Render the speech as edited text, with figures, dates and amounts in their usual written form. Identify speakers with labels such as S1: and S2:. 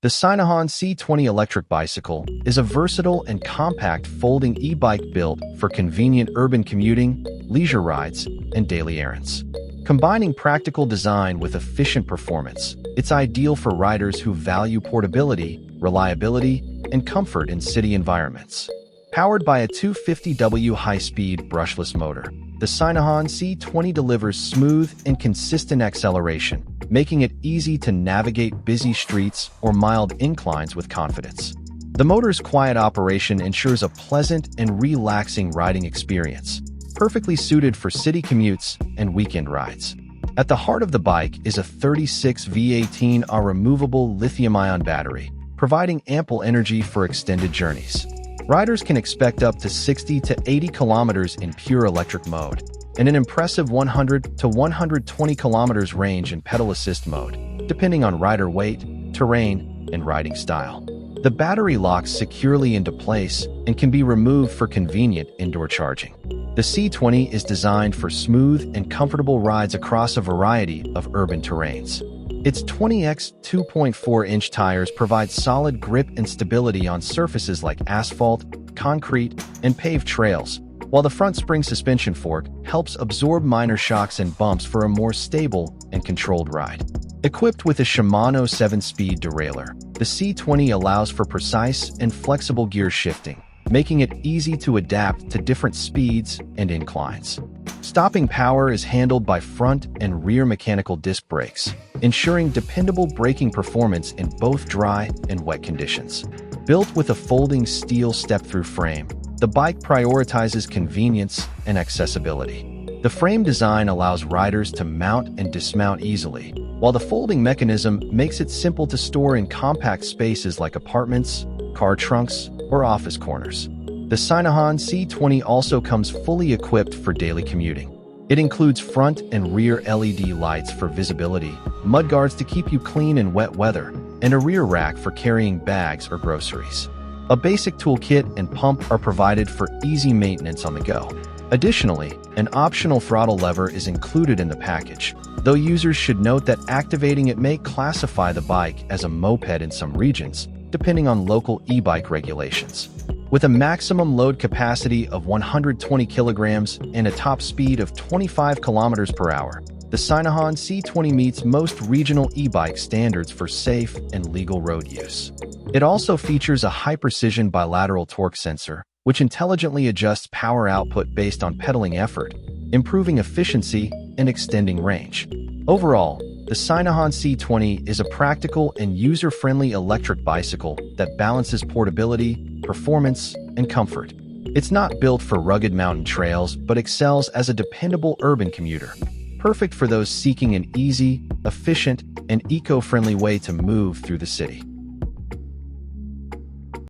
S1: The SINOHON C20 electric bicycle is a versatile and compact folding e-bike built for convenient urban commuting, leisure rides, and daily errands. Combining practical design with efficient performance, it's ideal for riders who value portability, reliability, and comfort in city environments. Powered by a 250W high-speed brushless motor, the SINOHON C20 delivers smooth and consistent acceleration, making it easy to navigate busy streets or mild inclines with confidence. The motor's quiet operation ensures a pleasant and relaxing riding experience, perfectly suited for city commutes and weekend rides. At the heart of the bike is a 36V 18Ah removable lithium-ion battery, providing ample energy for extended journeys. Riders can expect up to 60 to 80 kilometers in pure electric mode, and an impressive 100 to 120 kilometers range in pedal assist mode, depending on rider weight, terrain, and riding style. The battery locks securely into place and can be removed for convenient indoor charging. The C20 is designed for smooth and comfortable rides across a variety of urban terrains. Its 20x 2.4-inch tires provide solid grip and stability on surfaces like asphalt, concrete, and paved trails, while the front spring suspension fork helps absorb minor shocks and bumps for a more stable and controlled ride. Equipped with a Shimano 7-speed derailleur, the C20 allows for precise and flexible gear shifting, making it easy to adapt to different speeds and inclines. Stopping power is handled by front and rear mechanical disc brakes, ensuring dependable braking performance in both dry and wet conditions. Built with a folding steel step-through frame, the bike prioritizes convenience and accessibility. The frame design allows riders to mount and dismount easily, while the folding mechanism makes it simple to store in compact spaces like apartments, car trunks, or office corners. The SINOHON C20 also comes fully equipped for daily commuting. It includes front and rear LED lights for visibility, mudguards to keep you clean in wet weather, and a rear rack for carrying bags or groceries. A basic toolkit and pump are provided for easy maintenance on the go. Additionally, an optional throttle lever is included in the package, though users should note that activating it may classify the bike as a moped in some regions, depending on local e-bike regulations. With a maximum load capacity of 120 kilograms and a top speed of 25 kilometers per hour, the SINOHON C20 meets most regional e-bike standards for safe and legal road use. It also features a high-precision bilateral torque sensor, which intelligently adjusts power output based on pedaling effort, improving efficiency and extending range. Overall, the SINOHON C20 is a practical and user-friendly electric bicycle that balances portability, performance, and comfort. It's not built for rugged mountain trails, but excels as a dependable urban commuter, perfect for those seeking an easy, efficient, and eco-friendly way to move through the city.